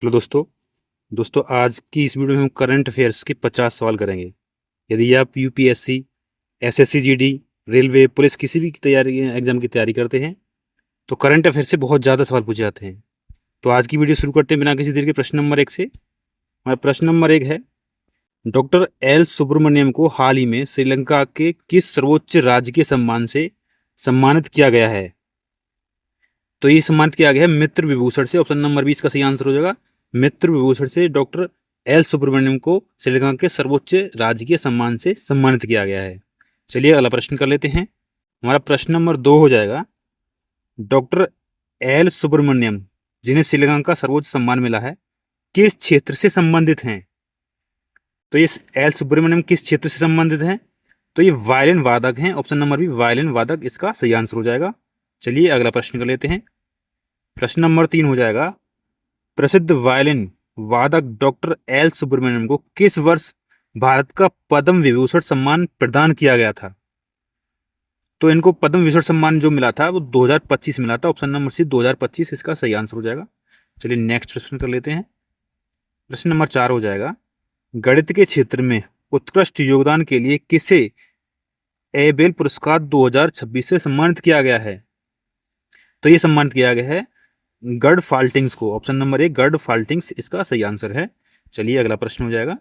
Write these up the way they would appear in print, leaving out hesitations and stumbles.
Hello दोस्तों। आज की इस वीडियो में हम करंट अफेयर्स के 50 सवाल करेंगे। यदि आप UPSC, SSC GD, railway, police किसी भी तैयारी एग्जाम की तैयारी करते हैं तो करंट अफेयर से बहुत ज़्यादा सवाल पूछे जाते हैं। तो आज की वीडियो शुरू करते हैं बिना किसी देर के प्रश्न नंबर 1 से। हमारा प्रश्न नंबर 1 है, डॉक्टर एल सुब्रमण्यम को हाल ही में श्रीलंका के किस सर्वोच्च राजकीय सम्मान से सम्मानित किया गया है? तो ये सम्मानित किया गया है मित्र विभूषण से। ऑप्शन नंबर 20 का सही आंसर हो जाएगा। मित्र विभूषण से डॉक्टर एल सुब्रमण्यम को श्रीलंका के सर्वोच्च राजकीय सम्मान से सम्मानित किया गया है। चलिए अगला प्रश्न कर लेते हैं। हमारा प्रश्न नंबर 2 हो जाएगा, डॉक्टर एल सुब्रमण्यम जिन्हें श्रीलंका का सर्वोच्च सम्मान मिला है किस क्षेत्र से संबंधित हैं? तो ये एल सुब्रमण्यम किस क्षेत्र से संबंधित हैं? तो ये वायलिन वादक हैं। ऑप्शन नंबर बी वायलिन वादक इसका सही आंसर हो जाएगा। चलिए अगला प्रश्न कर लेते हैं। प्रश्न नंबर 3 हो जाएगा, प्रसिद्ध वायलिन वादक डॉक्टर एल सुब्रमण्यम को किस वर्ष भारत का पद्म विभूषण सम्मान प्रदान किया गया था? तो इनको पद्म विभूषण सम्मान जो मिला था वो 2025 मिला था। ऑप्शन नंबर सी 2025 इसका सही आंसर हो जाएगा। चलिए नेक्स्ट प्रश्न कर लेते हैं। प्रश्न नंबर 4 हो जाएगा, गणित के क्षेत्र में उत्कृष्ट योगदान के लिए किसे एबेल पुरस्कार 2026 से सम्मानित किया गया है? तो ये सम्मानित किया गया है गर्ड फाल्टिंग्स को। ऑप्शन नंबर 1 गर्ड फाल्टिंग्स इसका सही आंसर है। चलिए अगला प्रश्न हो जाएगा,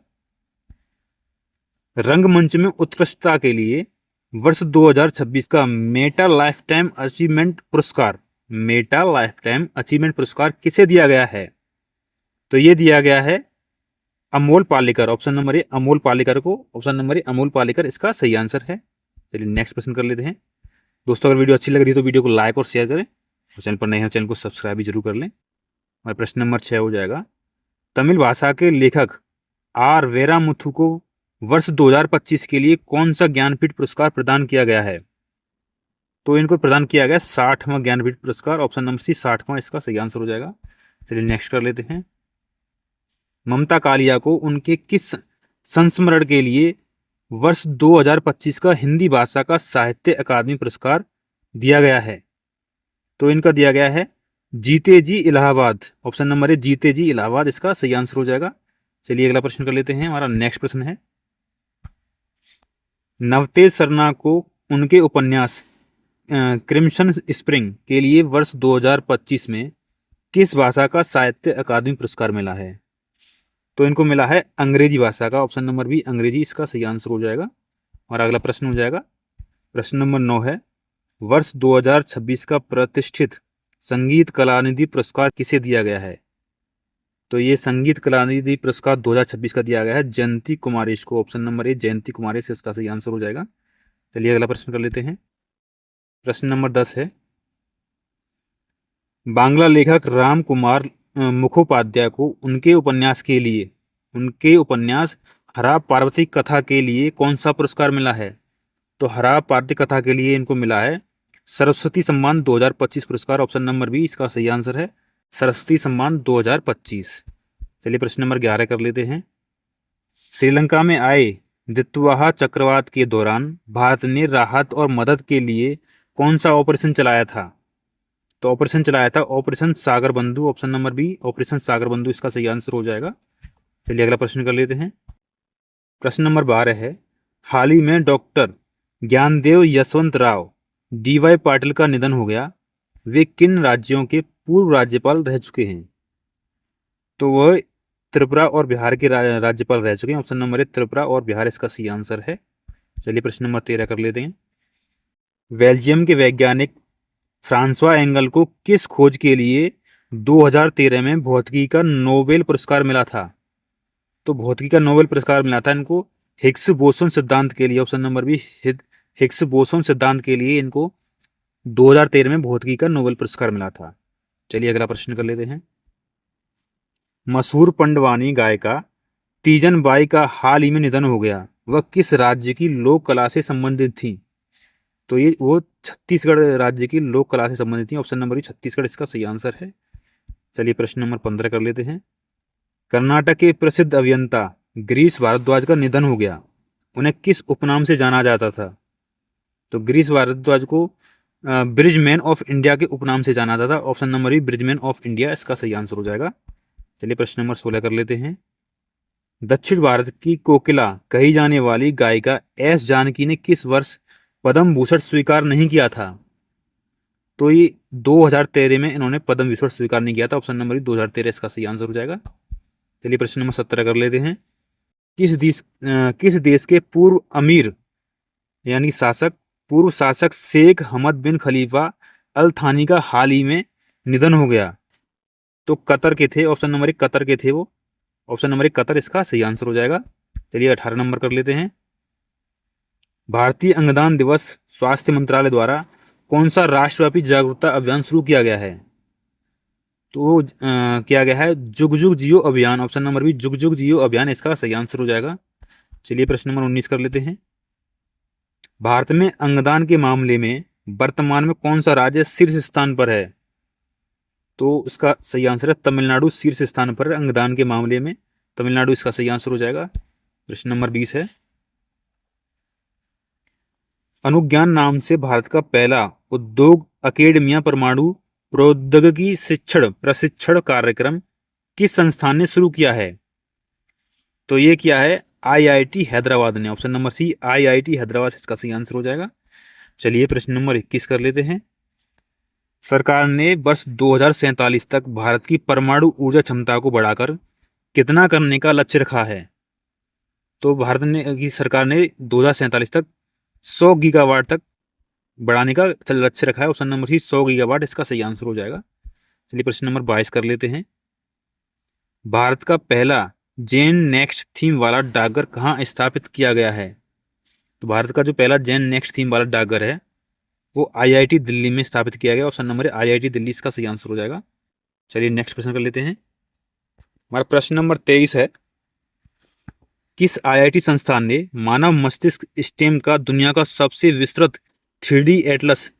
रंगमंच में उत्कृष्टता के लिए वर्ष 2026 का मेटा लाइफ टाइम अचीवमेंट पुरस्कार किसे दिया गया है? तो ये दिया गया है Amol Palekar. Option number A Amol Palekar को। Option number A Amol Palekar इसका सही आंसर है। चलिए नेक्स्ट प्रश्न कर लेते हैं। दोस्तों अगर वीडियो अच्छी लग रही है तो वीडियो को लाइक और शेयर करें और चैनल पर नए हैं चैनल को सब्सक्राइब भी जरूर कर लें। और प्रश्न नंबर 6 हो जाएगा, तमिल भाषा के लेखक आर वेरामुथु को वर्ष 2025 के लिए कौन सा ज्ञानपीठ पुरस्कार प्रदान किया गया है? तो इनको प्रदान किया गया 60वां ज्ञानपीठ पुरस्कार। ऑप्शन नंबर सी 60वां इसका सही आंसर हो जाएगा। चलिए नेक्स्ट कर लेते हैं। ममता कालिया को उनके किस संस्मरण के लिए वर्ष 2025 का हिंदी भाषा का साहित्य अकादमी पुरस्कार दिया गया है? तो इनका दिया गया है जीते जी इलाहाबाद। ऑप्शन नंबर है जीते जी इलाहाबाद इसका सही आंसर हो जाएगा। चलिए अगला प्रश्न कर लेते हैं। हमारा नेक्स्ट प्रश्न है, नवतेज सरना को उनके उपन्यास क्रिम्सन स्प्रिंग के लिए वर्ष 2025 में किस भाषा का साहित्य अकादमी पुरस्कार मिला है? तो इनको मिला है अंग्रेजी भाषा का। ऑप्शन नंबर बी अंग्रेजी इसका सही आंसर हो जाएगा। और अगला प्रश्न हो जाएगा, प्रश्न नंबर 9 है, वर्ष 2026 का प्रतिष्ठित संगीत कलानिधि पुरस्कार किसे दिया गया है? तो ये संगीत कलानिधि पुरस्कार 2026 का दिया गया है जयंती कुमारेश को। ऑप्शन नंबर ए जयंती कुमारेश इसका सही आंसर हो जाएगा। चलिए अगला प्रश्न कर लेते हैं। प्रश्न नंबर 10 है, बांग्ला लेखक राम कुमार मुखोपाध्याय को उनके उपन्यास हरा पार्वती कथा के लिए कौन सा पुरस्कार मिला है? तो हरा पार्वती कथा के लिए इनको मिला है सरस्वती सम्मान 2025 पुरस्कार। ऑप्शन नंबर बी इसका सही आंसर है, सरस्वती सम्मान 2025। चलिए प्रश्न नंबर 11 कर लेते हैं। श्रीलंका में आए दित्वाहा चक्रवात के दौरान भारत ने राहत और मदद के लिए कौन सा ऑपरेशन चलाया था? तो ऑपरेशन चलाया था ऑपरेशन सागर बंधु। ऑप्शन नंबर बी ऑपरेशन सागर बंधु इसका सही आंसर हो जाएगा। चलिए अगला प्रश्न कर लेते हैं। प्रश्न नंबर 12 है, हाल ही में डॉक्टर ज्ञानदेव यशवंत राव डी.वाई. पाटिल का निधन हो गया। वे किन राज्यों के पूर्व राज्यपाल रह चुके हैं? तो वह त्रिपुरा और बिहार के राज्यपाल रह चुके हैं। ऑप्शन नंबर है त्रिपुरा और बिहार इसका सही आंसर है। चलिए प्रश्न नंबर 13 कर लेते हैं। बेल्जियम के वैज्ञानिक फ्रांसवा एंगल को किस खोज के लिए 2013 में भौतिकी का नोबेल पुरस्कार मिला था? तो भौतिकी का नोबेल पुरस्कार मिला था इनको हिग्स बोसोन सिद्धांत के लिए। Option number B Higgs boson सिद्धांत के लिए इनको 2013 में भौतिकी का नोबेल पुरस्कार मिला था। चलिए अगला प्रश्न कर लेते हैं। मशहूर पंडवानी गायिका तीजन बाई का हाल ही में निधन हो गया। वह किस राज्य की लोक कला से संबंधित थी? तो ये वो छत्तीसगढ़ राज्य की लोक कला से संबंधित थी। ऑप्शन नंबर बी छत्तीसगढ़ इसका सही आंसर है। चलिए प्रश्न नंबर 15 कर लेते हैं। कर्नाटक के प्रसिद्ध अभियंता गिरीश भारद्वाज का निधन हो गया। उन्हें किस उपनाम से जाना जाता था? तो गिरीश भारद्वाज को ब्रिजमैन ऑफ इंडिया के उपनाम से जाना जाता था। Option number B bridgeman of India इसका सही आंसर हो जाएगा। चलिए प्रश्न नंबर 16 कर लेते हैं। दक्षिण भारत की कोकिला कही जाने वाली गायिका एस जानकी ने किस वर्ष पद्म भूषण स्वीकार नहीं किया था? तो ये 2013 में इन्होंने पद्म भूषण स्वीकार नहीं किया था। ऑप्शन नंबर 2013 इसका सही आंसर हो जाएगा। चलिए प्रश्न नंबर 17 कर लेते हैं। किस देश के पूर्व अमीर यानी शासक पूर्व शासक शेख हमद बिन खलीफा अल थानी का हाल ही में निधन हो गया? तो कतर के थे। ऑप्शन नंबर 1 कतर के थे वो। ऑप्शन नंबर 1 कतर इसका सही आंसर हो जाएगा। चलिए 18 नंबर कर लेते हैं। भारतीय अंगदान दिवस स्वास्थ्य मंत्रालय द्वारा कौन सा राष्ट्रव्यापी जागरूकता अभियान शुरू किया गया है? तो किया गया है जुग जुग जियो अभियान। ऑप्शन नंबर बी जुग जुग जियो अभियान इसका सही आंसर हो जाएगा। चलिए प्रश्न नंबर 19 कर लेते हैं। भारत में अंगदान के मामले में वर्तमान में कौन सा राज्य शीर्ष स्थान पर है? तो इसका सही आंसर है तमिलनाडु शीर्ष स्थान पर अंगदान के मामले में। तमिलनाडु इसका सही आंसर हो जाएगा। प्रश्न नंबर 20 है। अनुज्ञान नाम से भारत का पहला उद्योग अकेडमिया परमाणु प्रौद्योगिकी प्रशिक्षण कार्यक्रम किस संस्थान ने शुरू किया है? तो ये किया है आईआईटी हैदराबाद ने। Option number C IIT Hyderabad इसका सही आंसर हो जाएगा। चलिए प्रश्न नंबर 21 कर लेते हैं। सरकार ने वर्ष 2047 तक भारत की परमाणु ऊर्जा क्षमता को बढ़ाकर कितना करने का लक्ष्य रखा है? तो भारत ने की सरकार ने 2047 तक 100 गीगावाट तक बढ़ाने का लक्ष्य रखा है। ऑप्शन नंबर सी 100 गीगावाट इसका सही आंसर हो जाएगा। चलिए प्रश्न नंबर 22 कर लेते हैं। भारत का पहला जेन नेक्स्ट थीम वाला डाकघर कहाँ स्थापित किया गया है? तो भारत का जो पहला जेन नेक्स्ट थीम वाला डाकघर है वो आईआईटी दिल्ली में स्थापित किया गया। ऑप्शन नंबर आईआईटी दिल्ली इसका सही आंसर हो जाएगा। चलिए नेक्स्ट प्रश्न कर लेते हैं। हमारा प्रश्न नंबर 23 है। किस आईआईटी संस्थान ने मानव मस्तिष्क स्टेम का दुनिया का सबसे विस्तृत 3D एटलस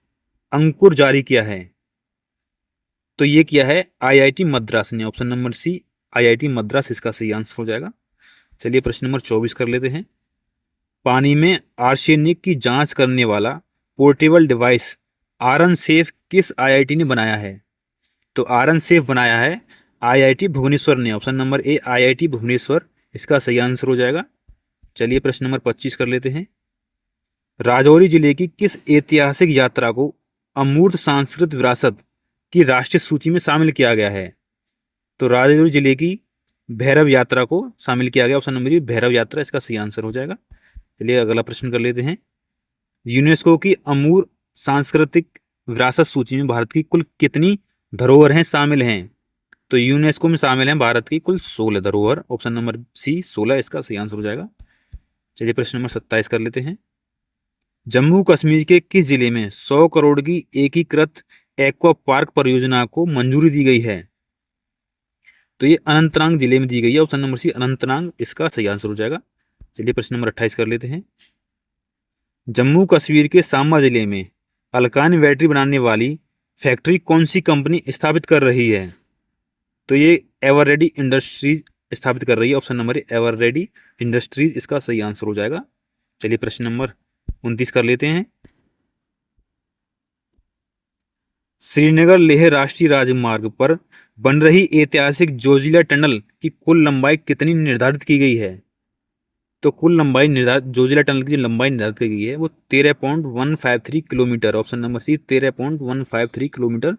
अंकुर जारी किया है? तो ये किया है आईआईटी मद्रास ने। Option number C IIT Madras इसका सही आंसर हो जाएगा। चलिए प्रश्न नंबर 24 कर लेते हैं। पानी में आर्सेनिक की जांच करने वाला पोर्टेबल डिवाइस आरन सेफ किस आईआईटी ने बनाया है? तो आरन सेफ बनाया है आईआईटी भुवनेश्वर ने। Option number A IIT Bhubaneswar इसका सही आंसर हो जाएगा। चलिए प्रश्न नंबर 25 कर लेते हैं। राजौरी जिले की किस ऐतिहासिक यात्रा को अमूर्त सांस्कृतिक विरासत की राष्ट्रीय सूची में शामिल किया गया है? तो राजौरी जिले की भैरव यात्रा को शामिल किया गया। ऑप्शन नंबर बी भैरव यात्रा इसका सही आंसर हो जाएगा। चलिए अगला प्रश्न कर लेते हैं। यूनेस्को की अमूर्त सांस्कृतिक विरासत सूची में भारत की कुल कितनी धरोहरें शामिल हैं? तो यूनेस्को में शामिल हैं भारत की कुल 16 धरोहर। ऑप्शन नंबर सी 16 इसका सही आंसर हो जाएगा। चलिए प्रश्न नंबर 27 कर लेते हैं। जम्मू कश्मीर के किस जिले में 100 करोड़ की एकीकृत एक्वा पार्क परियोजना को मंजूरी दी गई है? तो ये अनंतनाग जिले में दी गई है। ऑप्शन नंबर सी अनंतनाग इसका सही आंसर हो जाएगा। चलिए प्रश्न नंबर 28 कर लेते हैं। जम्मू कश्मीर के सांबा जिले में अल्काइन बैटरी बनाने वाली फैक्ट्री कौन सी कंपनी स्थापित कर रही है? तो ये एवररेडी इंडस्ट्रीज स्थापित कर रही है। ऑप्शन नंबर एवररेडी इंडस्ट्रीज इसका सही आंसर हो जाएगा। चलिए प्रश्न नंबर 29 कर लेते हैं। श्रीनगर लेह राष्ट्रीय राजमार्ग पर बन रही ऐतिहासिक जोजिला टनल की कुल लंबाई कितनी निर्धारित की गई है? तो कुल लंबाई निर्धारित जोजिला टनल की जो लंबाई निर्धारित की गई है वो 13.153 kilometre. Option number C 13.153 kilometre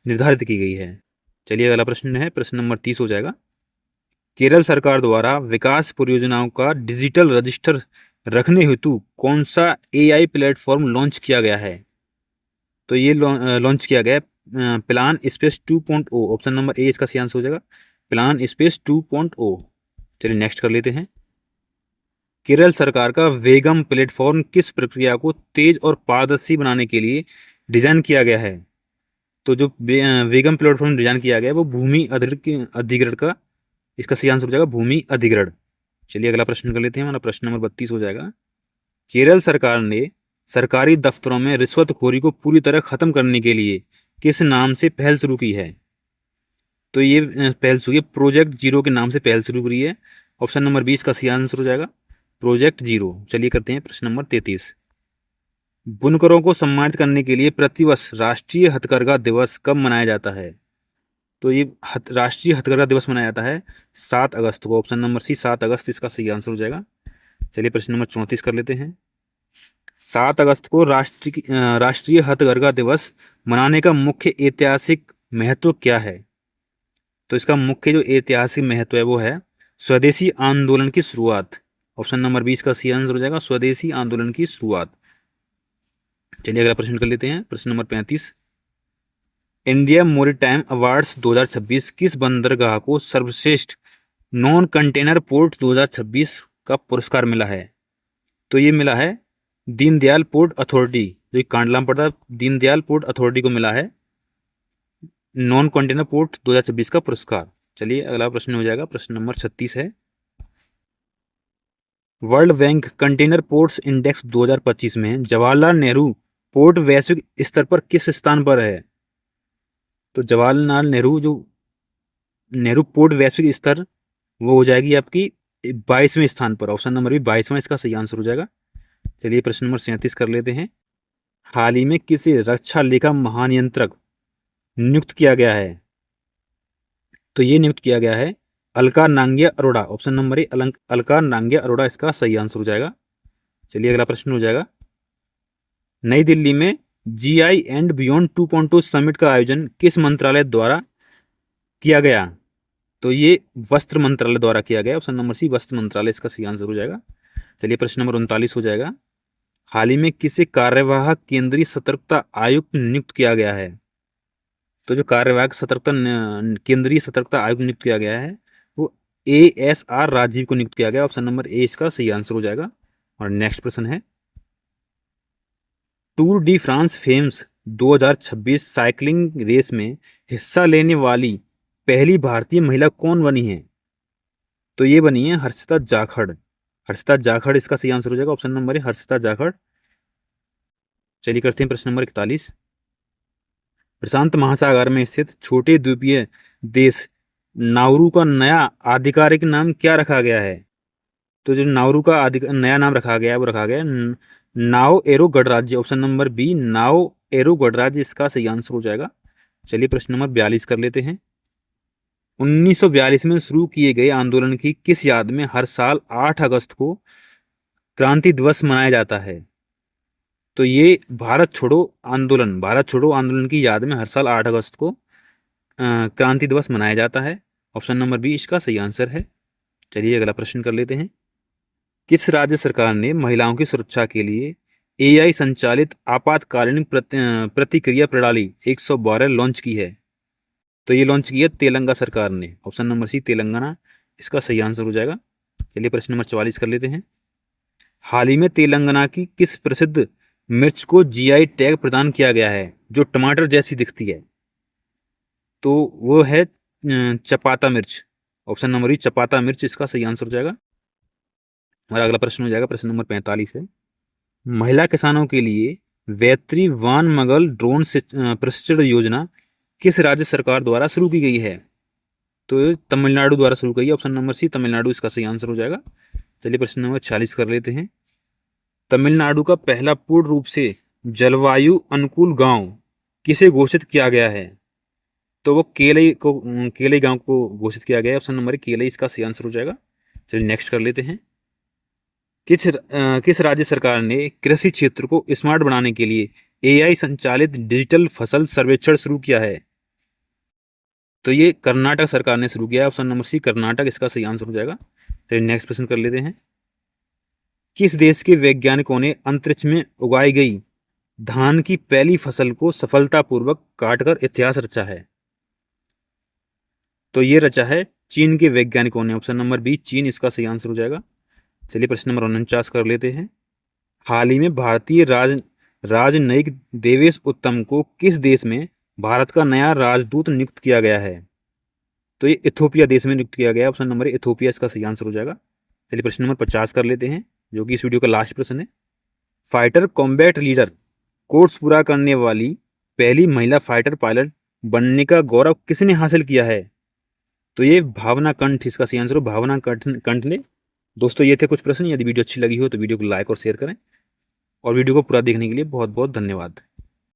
निर्धारित की गई है। चलिए अगला प्रश्न है प्रश्न नंबर 30 हो जाएगा। केरल सरकार द्वारा विकास परियोजनाओं का डिजिटल रजिस्टर रखने हेतु कौन सा एआई प्लेटफॉर्म लॉन्च किया गया है? तो ये लॉन्च किया गया है प्लान स्पेस 2.0। ऑप्शन नंबर ए इसका सही आंसर हो जाएगा प्लान स्पेस 2.0। चलिए नेक्स्ट कर लेते हैं। केरल सरकार का वेगम प्लेटफॉर्म किस प्रक्रिया को तेज और पारदर्शी बनाने के लिए डिजाइन किया गया है? तो जो वेगम प्लेटफॉर्म डिजाइन किया गया है वो भूमि अधिग्रहण का इसका सही आंसर हो जाएगा भूमि अधिग्रहण। चलिए अगला प्रश्न कर लेते हैं। हमारा प्रश्न नंबर 32 हो जाएगा। केरल सरकार ने सरकारी दफ्तरों में रिश्वतखोरी को पूरी तरह खत्म करने के लिए किस नाम से पहल शुरू की है? तो ये पहल शुरू प्रोजेक्ट जीरो के नाम से पहल शुरू करी है। ऑप्शन नंबर 20 का सही आंसर हो जाएगा प्रोजेक्ट जीरो। चलिए करते हैं प्रश्न नंबर 33। बुनकरों को सम्मानित करने के लिए प्रतिवर्ष राष्ट्रीय हथकरघा दिवस कब मनाया जाता है? तो ये राष्ट्रीय हथकरघा दिवस मनाया जाता है 7 अगस्त को। ऑप्शन नंबर सी 7 अगस्त इसका सही आंसर हो जाएगा। चलिए प्रश्न नंबर 34 कर लेते हैं। 7 अगस्त को राष्ट्रीय हथकरघा दिवस मनाने का मुख्य ऐतिहासिक महत्व क्या है? तो इसका मुख्य जो ऐतिहासिक महत्व है वो है स्वदेशी आंदोलन की शुरुआत। ऑप्शन नंबर 20 का सही आंसर हो जाएगा, स्वदेशी आंदोलन की शुरुआत। चलिए अगला प्रश्न कर लेते हैं। प्रश्न नंबर 35, इंडिया मैरीटाइम अवार्ड्स 2026 किस बंदरगाह को सर्वश्रेष्ठ नॉन कंटेनर पोर्ट 2026 का पुरस्कार मिला है? तो ये मिला है दीनदयाल पोर्ट अथॉरिटी, जो कांडला में पड़ता है, दीनदयाल पोर्ट अथॉरिटी को मिला है नॉन कंटेनर पोर्ट 2026 का पुरस्कार। चलिए अगला प्रश्न हो जाएगा। प्रश्न नंबर 36 है, world bank container ports index 2025 में जवाहरलाल नेहरू पोर्ट वैश्विक स्तर पर किस स्थान पर है? तो जवाहरलाल नेहरू जो नेहरू पोर्ट वैश्विक स्तर वो हो जाएगी आपकी 22वें स्थान पर। ऑप्शन नंबर भी 22वां इसका सही आंसर हो जाएगा। चलिए प्रश्न नंबर 37 कर लेते हैं। हाल ही में किसे रक्षा लेखा महानियंत्रक नियुक्त किया गया है? तो ये नियुक्त किया गया है Alka Nangia Arora. Option number A Alka Nangia Arora इसका सही आंसर हो जाएगा। चलिए अगला प्रश्न हो जाएगा। नई दिल्ली में जीआई एंड बियॉन्ड 2.2 समिट का आयोजन किस मंत्रालय द्वारा किया गया? तो ये वस्त्र मंत्रालय द्वारा किया गया। ऑप्शन नंबर सी वस्त्र मंत्रालय इसका सही आंसर हो जाएगा। चलिए प्रश्न नंबर 39 हो जाएगा। हाल ही में किसे कार्यवाहक केंद्रीय सतर्कता आयुक्त नियुक्त किया गया है? तो जो कार्यवाहक केंद्रीय सतर्कता आयुक्त नियुक्त किया गया है वो ASR राजीव को नियुक्त किया गया। ऑप्शन नंबर ए इसका सही आंसर हो जाएगा। और नेक्स्ट प्रश्न है, tour de France femmes 2026 cycling race में हिस्सा लेने वाली पहली भारतीय महिला कौन बनी है? तो ये बनी है हर्षिता जाखड़। हर्षिता जाखड़ इसका सही आंसर हो जाएगा। ऑप्शन नंबर है हर्षिता जाखड़। चलिए करते हैं प्रश्न नंबर 41, प्रशांत महासागर में स्थित छोटे द्वीपीय देश नाउरू का नया आधिकारिक नाम क्या रखा गया है? तो जो नाउरू का नया नाम रखा गया है वो रखा गया नाओ एरो गणराज्य। ऑप्शन नंबर बी नाओ एरो गणराज्य इसका सही आंसर हो जाएगा। चलिए प्रश्न नंबर 42 कर लेते हैं। 1942 में शुरू किए गए आंदोलन की किस याद में हर साल 8 अगस्त को क्रांति दिवस मनाया जाता है? तो ये भारत छोड़ो आंदोलन की याद में हर साल 8 अगस्त को क्रांति दिवस मनाया जाता है। ऑप्शन नंबर बी इसका सही आंसर है। चलिए अगला प्रश्न कर लेते हैं। किस राज्य सरकार ने महिलाओं की सुरक्षा के लिए AI संचालित आपातकालीन प्रतिक्रिया प्रणाली 112 लॉन्च की है? तो ये लॉन्च की है तेलंगाना सरकार ने। ऑप्शन नंबर सी तेलंगाना इसका सही आंसर हो जाएगा। चलिए प्रश्न नंबर 44 कर लेते हैं। हाल ही में तेलंगाना की किस प्रसिद्ध मिर्च को GI टैग प्रदान किया गया है जो टमाटर जैसी दिखती है? तो वो है चपाता मिर्च। ऑप्शन नंबर ई चपाता मिर्च इसका सही आंसर हो जाएगा। और अगला प्रश्न हो जाएगा प्रश्न नंबर 45 है, महिला किसानों के लिए वैत्री वान मगल ड्रोन से प्रशिक्षण योजना किस राज्य सरकार द्वारा शुरू की गई है? तो ये तमिलनाडु द्वारा शुरू की गई है। ऑप्शन नंबर सी तमिलनाडु इसका सही आंसर हो जाएगा। चलिए प्रश्न नंबर 46 कर लेते हैं। तमिलनाडु का पहला पूर्ण रूप से जलवायु अनुकूल गांव किसे घोषित किया गया है? तो वो केलई गांव को घोषित किया गया है। ऑप्शन नंबर केलई इसका सही आंसर हो जाएगा। चलिए नेक्स्ट कर लेते हैं। किस राज्य सरकार ने कृषि क्षेत्र को स्मार्ट बनाने के लिए AI संचालित डिजिटल फसल सर्वेक्षण शुरू किया है? तो ये कर्नाटक सरकार ने शुरू किया है। ऑप्शन नंबर सी कर्नाटक इसका सही आंसर हो जाएगा। चलिए नेक्स्ट प्रश्न कर लेते हैं। किस देश के वैज्ञानिकों ने अंतरिक्ष में उगाई गई धान की पहली फसल को सफलतापूर्वक काटकर इतिहास रचा है? तो ये रचा है चीन के वैज्ञानिकों ने। ऑप्शन नंबर बी चीन इसका सही आंसर हो जाएगा। चलिए प्रश्न नंबर 49 कर लेते हैं। हाल ही में भारतीय राजनयिक देवेश उत्तम को किस देश में भारत का नया राजदूत नियुक्त किया गया है? तो ये इथोपिया देश में नियुक्त किया गया है। ऑप्शन नंबर इथोपिया इसका सही आंसर हो जाएगा। चलिए प्रश्न नंबर 50 कर लेते हैं जो कि इस वीडियो का लास्ट प्रश्न है। फाइटर कॉम्बैट लीडर कोर्स पूरा करने वाली पहली महिला फाइटर पायलट बनने का गौरव किसने हासिल किया है? तो ये भावना कंठ इसका सही आंसर हो भावना कंठ ने। दोस्तों ये थे कुछ प्रश्न। यदि वीडियो अच्छी लगी हो तो वीडियो को लाइक और शेयर करें और वीडियो को पूरा देखने के लिए बहुत बहुत धन्यवाद।